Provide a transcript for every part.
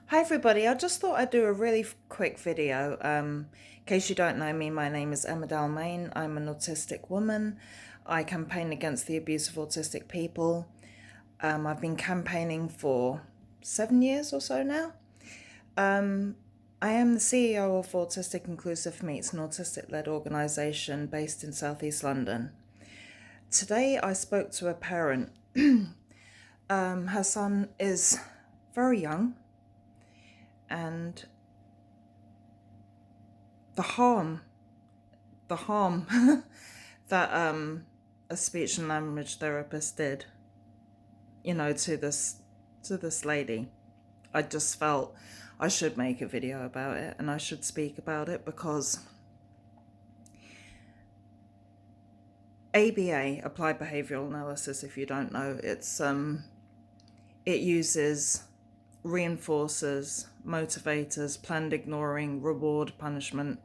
Hi everybody, I just thought I'd do a really quick video. In case you don't know me, my name is Emma Dalmain. I'm an autistic woman. I campaign against the abuse of autistic people. I've been campaigning for 7 years or so now. I am the CEO of Autistic Inclusive Meets, an autistic-led organisation based in southeast London. Today I spoke to a parent. Her son is very young, and the harm the harm that a speech and language therapist did, to this lady. I just felt I should make a video about it and I should speak about it because ABA, Applied Behavioral Analysis, if you don't know, it uses reinforcers, motivators, planned ignoring, reward, punishment.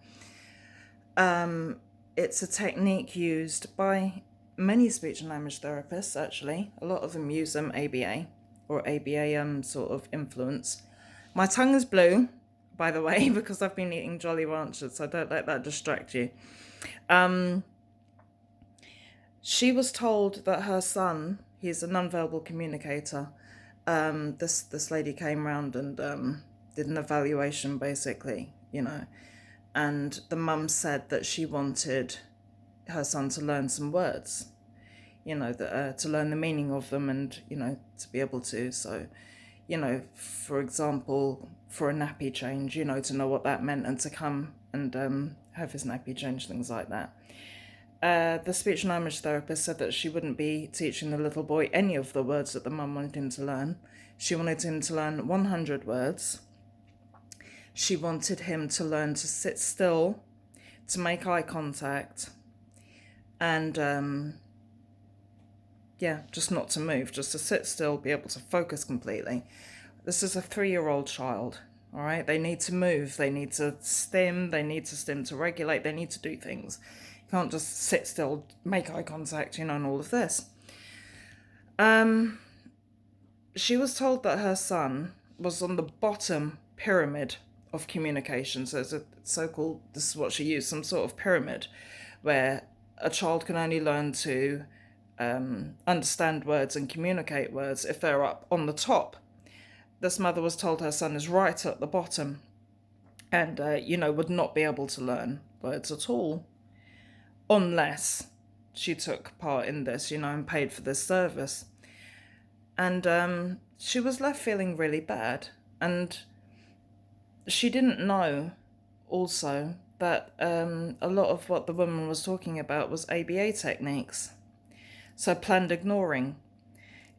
It's a technique used by many speech and language therapists, actually. A lot of them use ABA or ABA sort of influence. My tongue is blue, by the way, because I've been eating Jolly Ranchers, so don't let that distract you. She was told that her son, he's a nonverbal communicator. This lady came round and did an evaluation, basically, and the mum said that she wanted her son to learn some words, to learn the meaning of them and, to be able to. So, for example, for a nappy change, to know what that meant and to come and have his nappy change, things like that. The speech and language therapist said that she wouldn't be teaching the little boy any of the words that the mum wanted him to learn. She wanted him to learn 100 words. She wanted him to learn to sit still, to make eye contact, and just not to move, just to sit still, be able to focus completely. This is a 3-year-old child, all right? They need to move, they need to stim to regulate, they need to do things. You can't just sit still, make eye contact, and all of this. She was told that her son was on the bottom pyramid of communication. So it's a so-called, this is what she used, some sort of pyramid where a child can only learn to understand words and communicate words if they're up on the top. This mother was told her son is right at the bottom and, would not be able to learn words at all unless she took part in this, and paid for this service. And she was left feeling really bad. And she didn't know also that a lot of what the woman was talking about was ABA techniques. So planned ignoring.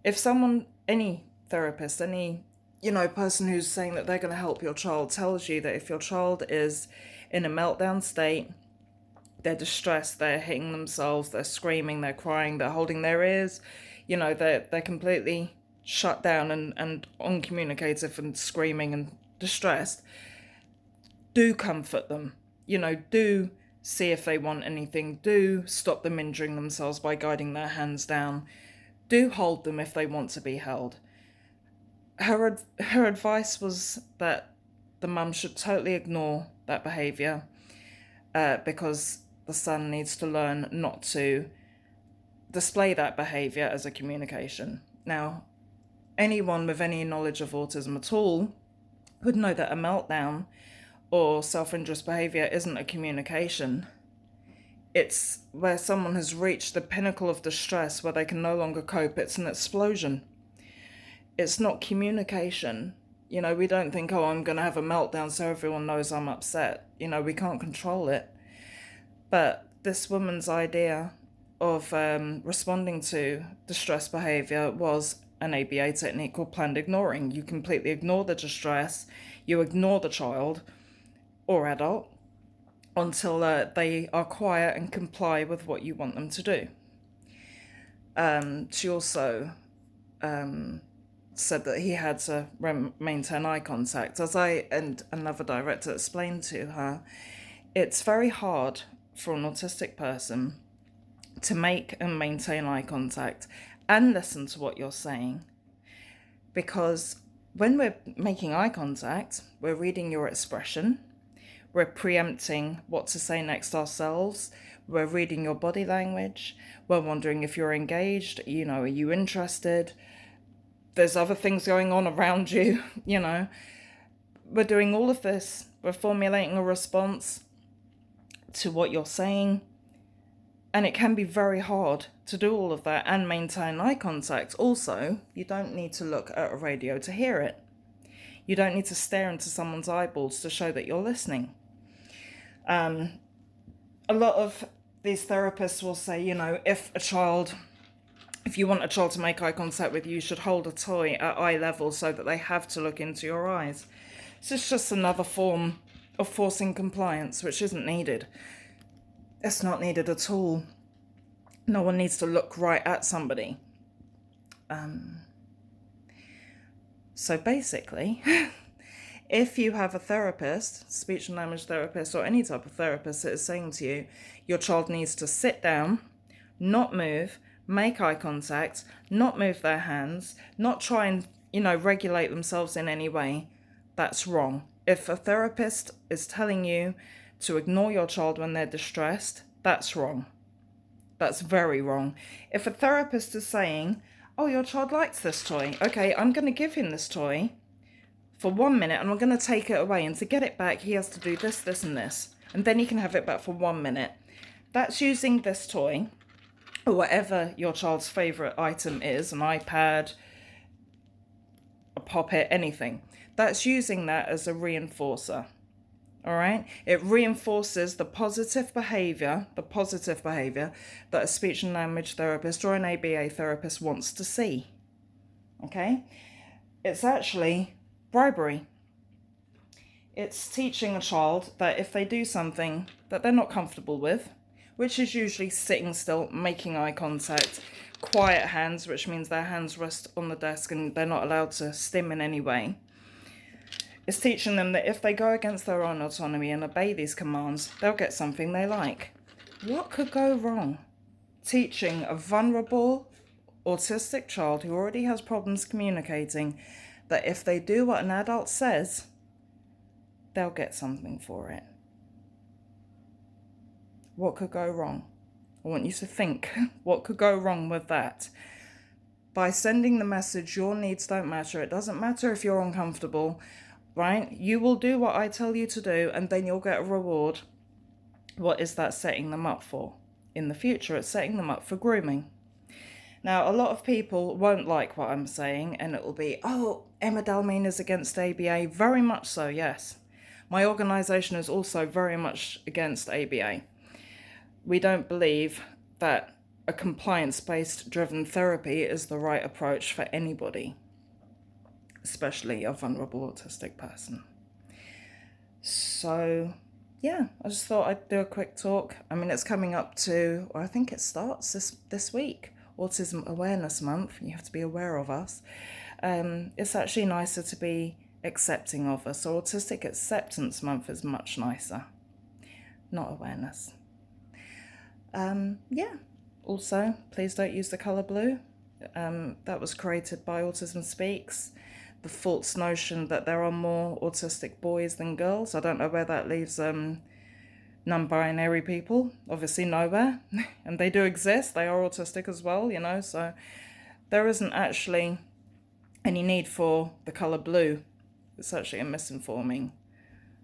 If someone, any therapist, any, person who's saying that they're going to help your child tells you that if your child is in a meltdown state, they're distressed, they're hitting themselves, they're screaming, they're crying, they're holding their ears, they're completely shut down and uncommunicative and screaming and distressed, do comfort them. Do see if they want anything. Do stop them injuring themselves by guiding their hands down. Do hold them if they want to be held. Her advice was that the mum should totally ignore that behaviour because the son needs to learn not to display that behaviour as a communication. Now, anyone with any knowledge of autism at all would know that a meltdown or self-injurious behaviour isn't a communication. It's where someone has reached the pinnacle of distress where they can no longer cope. It's an explosion. It's not communication. We don't think, oh, I'm going to have a meltdown so everyone knows I'm upset. We can't control it. But this woman's idea of responding to distress behaviour was an ABA technique called planned ignoring. You completely ignore the distress, you ignore the child or adult until they are quiet and comply with what you want them to do. She also said that he had to maintain eye contact. As I and another director explained to her, it's very hard for an autistic person to make and maintain eye contact and listen to what you're saying, because when we're making eye contact, we're reading your expression, we're preempting what to say next ourselves, we're reading your body language, we're wondering if you're engaged, are you interested? There's other things going on around you, We're doing all of this. We're formulating a response to what you're saying. And it can be very hard to do all of that and maintain eye contact. Also, you don't need to look at a radio to hear it. You don't need to stare into someone's eyeballs to show that you're listening. A lot of these therapists will say, if you want a child to make eye contact with you, you should hold a toy at eye level so that they have to look into your eyes. So it's just another form of forcing compliance, which isn't needed. It's not needed at all. No one needs to look right at somebody. So basically, if you have a therapist, speech and language therapist, or any type of therapist that is saying to you, your child needs to sit down, not move, make eye contact, not move their hands, not try and, regulate themselves in any way, that's wrong. If a therapist is telling you to ignore your child when they're distressed, that's wrong. That's very wrong. If a therapist is saying, oh, your child likes this toy, okay, I'm going to give him this toy for 1 minute and I'm going to take it away, and to get it back he has to do this, this and this, and then he can have it back for 1 minute. That's using this toy, or whatever your child's favourite item is, an iPad, a Pop-It, anything. That's using that as a reinforcer. All right? It reinforces the positive behaviour that a speech and language therapist or an ABA therapist wants to see. Okay? It's actually bribery. It's teaching a child that if they do something that they're not comfortable with, which is usually sitting still, making eye contact, quiet hands, which means their hands rest on the desk and they're not allowed to stim in any way. It's teaching them that if they go against their own autonomy and obey these commands, they'll get something they like. What could go wrong? Teaching a vulnerable, autistic child who already has problems communicating that if they do what an adult says, they'll get something for it. What could go wrong? I want you to think, what could go wrong with that? By sending the message, your needs don't matter. It doesn't matter if you're uncomfortable, right? You will do what I tell you to do and then you'll get a reward. What is that setting them up for? In the future, it's setting them up for grooming. Now, a lot of people won't like what I'm saying and it will be, oh, Emma Dalmeen is against ABA. Very much so, yes. My organisation is also very much against ABA. We don't believe that a compliance-based driven therapy is the right approach for anybody, especially a vulnerable autistic person. So, yeah, I just thought I'd do a quick talk. I mean, it's coming up to, or I think it starts this week, Autism Awareness Month. You have to be aware of us. It's actually nicer to be accepting of us. So Autistic Acceptance Month is much nicer, not awareness. Yeah. Also, please don't use the colour blue. That was created by Autism Speaks. The false notion that there are more autistic boys than girls. I don't know where that leaves non-binary people. Obviously nowhere. And they do exist. They are autistic as well, so there isn't actually any need for the colour blue. It's actually a misinforming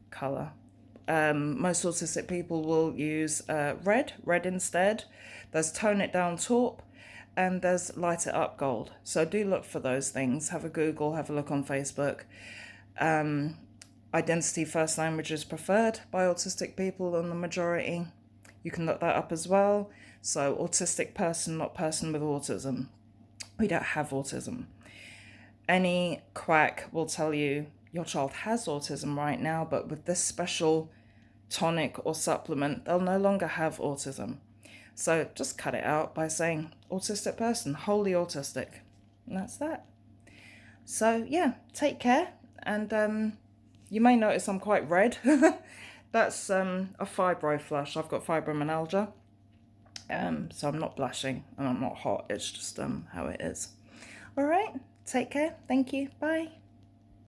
colour. Most autistic people will use red instead. There's tone it down taupe, and there's light it up gold. So do look for those things. Have a Google, have a look on Facebook. Identity first language is preferred by autistic people on the majority. You can look that up as well. So autistic person, not person with autism. We don't have autism. Any quack will tell you your child has autism right now, but with this special tonic or supplement, they'll no longer have autism. So just cut it out by saying autistic person, wholly autistic. And that's that. So yeah, take care. And you may notice I'm quite red. That's a fibro flush. I've got fibromyalgia. So I'm not blushing and I'm not hot. It's just how it is. All right, take care. Thank you. Bye.